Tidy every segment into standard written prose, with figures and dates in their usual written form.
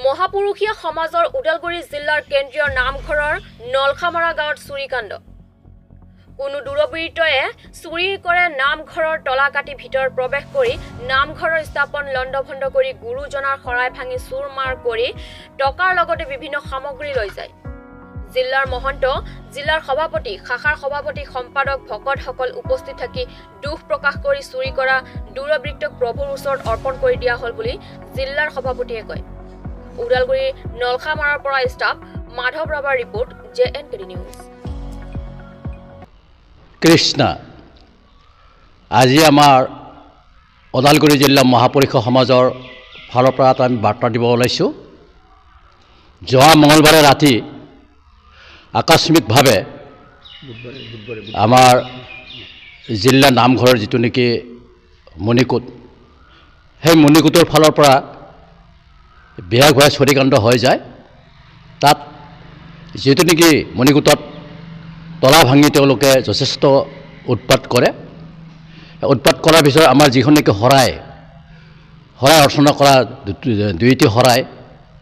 মহাপুৰুষীয়া সমাজৰ ওদালগুৰি জিলাৰ কেন্দ্ৰীয় নামঘৰৰ নলখামাৰা গাঁৱত চুৰিকাণ্ড। কোনো দুৰবৃত্তয়ে চুৰি কৰে নামঘৰৰ তলা কাটি ভিতৰত প্ৰৱেশ কৰি নামঘৰৰ স্থাপন লণ্ডভণ্ড কৰি গুৰুজনাৰ শৰাই ভাঙি চুৰমাৰ কৰি টকাৰ লগতে বিভিন্ন সামগ্ৰী লৈ যায়। জিলাৰ মহন্ত, জিলাৰ সভাপতি, শাখাৰ সভাপতি, সম্পাদক ভকতসকল উপস্থিত থাকি দুখ প্ৰকাশ কৰি চুৰি কৰা দুৰবৃত্তক প্ৰভুৰ ওচৰত অৰ্পণ কৰি দিয়া হ'ল বুলি জিলাৰ সভাপতিয়ে কয়। ওদালগুৰি নলখামাৰাৰ পৰা ষ্টাফ মাধৱ ৰাভাৰ ৰিপৰ্ট, JNKD নিউজ। কৃষ্ণ, আজি আমাৰ ওদালগুৰি জিলা মহাপুৰুষ সমাজৰ ফালৰ পৰা এটা আমি বাৰ্তা দিব ওলাইছোঁ। যোৱা মঙলবাৰে ৰাতি আকস্মিকভাৱে আমাৰ জিলা নামঘৰৰ যিটো নেকি মণিকূট, সেই মণিকূটৰ ফালৰ পৰা বেয়া হোৱা চুৰিকাণ্ড হৈ যায়। তাত যিটো নেকি মণিকূটত তলা ভাঙি তেওঁলোকে যথেষ্ট উৎপাত কৰে। উৎপাত কৰাৰ পিছত আমাৰ যিখন নেকি শৰাই অৰ্চনা কৰা দুইটি শৰাই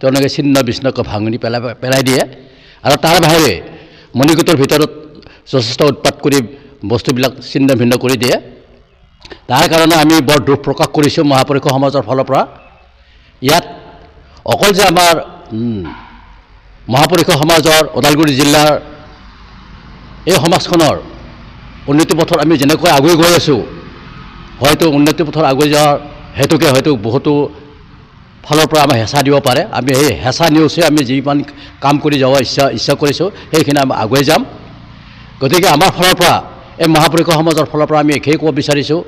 তেওঁলোকে ছিন্ন বিচ্ছিন্নকৈ ভাঙনি পেলাই দিয়ে। আৰু তাৰ বাহিৰে মণিকূটৰ ভিতৰত যথেষ্ট উৎপাত কৰি বস্তুবিলাক ছিন্ন ভিন্ন কৰি দিয়ে। তাৰ কাৰণে আমি বৰ দুখ প্ৰকাশ কৰিছোঁ মহাপুৰুষ সমাজৰ ফালৰ পৰা। ইয়াত অকল যে আমাৰ মহাপুৰুষ সমাজৰ ওদালগুৰি জিলাৰ এই সমাজখনৰ উন্নতি পথত আমি যেনেকৈ আগুৱাই গৈ আছোঁ, হয়তো উন্নতি পথত আগুৱাই যোৱাৰ হেতুকে হয়তো বহুতো ফালৰ পৰা আমাৰ হেঁচা দিব পাৰে। আমি সেই হেঁচা নেওচি আমি যিমান কাম কৰি যাব ইচ্ছা কৰিছোঁ সেইখিনি আমি আগুৱাই যাম। গতিকে আমাৰ ফালৰ পৰা, এই মহাপুৰুষ সমাজৰ ফালৰ পৰা আমি একেই ক'ব বিচাৰিছোঁ,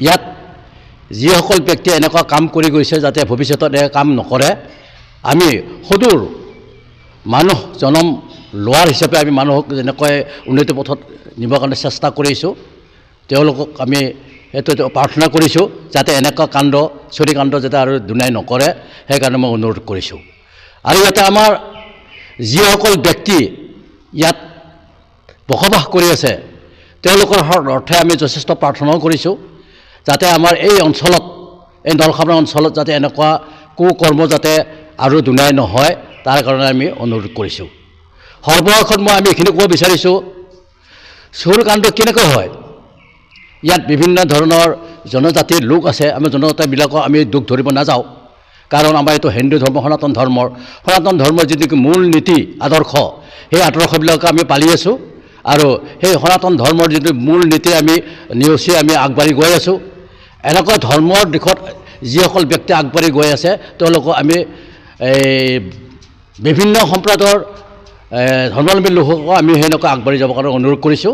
ইয়াত যিসকল ব্যক্তিয়ে এনেকুৱা কাম কৰি গৈছে যাতে ভৱিষ্যতত এই কাম নকৰে। আমি সদূৰ মানুহ জনম লোৱাৰ হিচাপে আমি মানুহক যেনেকৈ উন্নতি পথত নিবৰ কাৰণে চেষ্টা কৰিছোঁ, তেওঁলোকক আমি এইটো প্ৰাৰ্থনা কৰিছোঁ যাতে এনেকুৱা চুৰিকাণ্ড যাতে আৰু দুনাই নকৰে, সেইকাৰণে মই অনুৰোধ কৰিছোঁ। আৰু ইয়াতে আমাৰ যিসকল ব্যক্তি ইয়াত বসবাস কৰি আছে তেওঁলোকৰ অৰ্থে আমি যথেষ্ট প্ৰাৰ্থনাও কৰিছোঁ যাতে আমাৰ এই অঞ্চলত, এই নলখামাৰা অঞ্চলত যাতে এনেকুৱা কুকৰ্ম যাতে আৰু দুনাই নহয়, তাৰ কাৰণে আমি অনুৰোধ কৰিছোঁ। সৰ্বশেষত আমি এইখিনি ক'ব বিচাৰিছোঁ, চুৰকাণ্ড কেনেকৈ হয়। ইয়াত বিভিন্ন ধৰণৰ জনজাতিৰ লোক আছে। আমি জনজাতিবিলাকক আমি দুখ ধৰিব নাযাওঁ, কাৰণ আমাৰ এইটো হিন্দু ধৰ্ম, সনাতন ধৰ্মৰ যিটো মূল নীতি আদৰ্শ, সেই আদৰ্শবিলাকক আমি পালি আছোঁ। আৰু সেই সনাতন ধৰ্মৰ যিটো মূল নীতি আমি নেওচি আমি আগবাঢ়ি গৈ আছোঁ। এনেকুৱা ধৰ্মৰ দিশত যিসকল ব্যক্তি আগবাঢ়ি গৈ আছে তেওঁলোকক আমি বিভিন্ন সম্প্ৰদায়ৰ ধৰ্মাৱলম্বী লোকসকলক আমি সেনেকৈ আগবাঢ়ি যাবৰ কাৰণে অনুৰোধ কৰিছোঁ।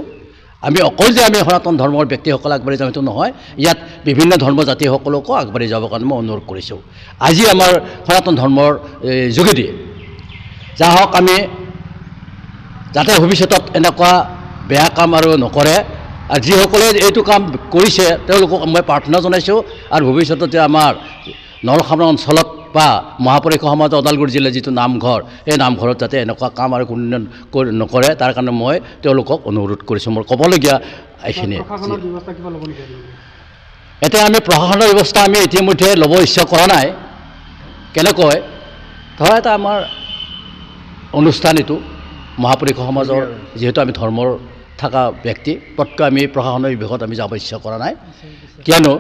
আমি অকল যে আমি সনাতন ধৰ্মৰ ব্যক্তিসকল আগবাঢ়ি যাম সেইটো নহয়, ইয়াত বিভিন্ন ধৰ্ম জাতিসকলকো আগবাঢ়ি যাবৰ কাৰণে মই অনুৰোধ কৰিছোঁ। আজি আমাৰ সনাতন ধৰ্মৰ যোগেদি যা হওক, আমি যাতে ভৱিষ্যতত এনেকুৱা বেয়া কাম আৰু নকৰে। আৰু যিসকলে এইটো কাম কৰিছে তেওঁলোকক মই প্ৰাৰ্থনা জনাইছোঁ। আৰু ভৱিষ্যতত যে আমাৰ নলখামাৰা অঞ্চলত বা মহাপুৰুষ সমাজৰ ওদালগুৰি জিলাৰ যিটো নামঘৰ, এই নামঘৰত যাতে এনেকুৱা কাম আৰু কোনো নকৰে, তাৰ কাৰণে মই তেওঁলোকক অনুৰোধ কৰিছোঁ। মোৰ ক'বলগীয়া এইখিনিয়ে। এতিয়া আমি প্ৰশাসনৰ ব্যৱস্থা আমি ইতিমধ্যে ল'ব ইচ্ছা কৰা নাই। কেনেকৈ ধৰা, এটা আমাৰ অনুষ্ঠান, এইটো মহাপুৰুষ সমাজৰ যিহেতু আমি ধৰ্মৰ থকা ব্যক্তি, পটকৈ আমি প্ৰশাসনৰ বিভাগত আমি যাব ইচ্ছা কৰা নাই। কিয়নো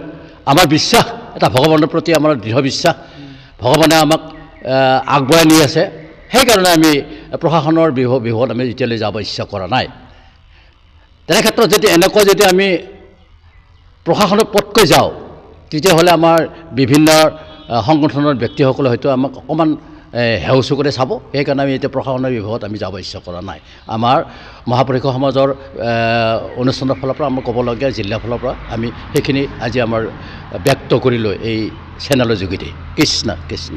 আমাৰ বিশ্বাস, এটা ভগৱানৰ প্ৰতি আমাৰ দৃঢ় বিশ্বাস, ভগৱানে আমাক আগবঢ়াই নি আছে। সেইকাৰণে আমি প্ৰশাসনৰ বিভাগত আমি এতিয়ালৈ যাব ইচ্ছা কৰা নাই। তেনে ক্ষেত্ৰত যদি আমি প্ৰশাসনৰ পটকৈ যাওঁ, তেতিয়াহ'লে আমাৰ বিভিন্ন সংগঠনৰ ব্যক্তিসকলে হয়তো আমাক অকণমান হেও চকুৰে চাব। সেইকাৰণে আমি এতিয়া প্ৰশাসনৰ বিভাগত আমি যাব ইচ্ছা কৰা নাই। আমাৰ মহাপুৰুষ সমাজৰ অনুষ্ঠানৰ ফালৰ পৰা আমাৰ ক'বলগীয়া জিলাৰ ফালৰ পৰা আমি সেইখিনি আজি আমাৰ ব্যক্ত কৰিলোঁ এই চেনেলৰ যোগেদি। কৃষ্ণ কৃষ্ণ।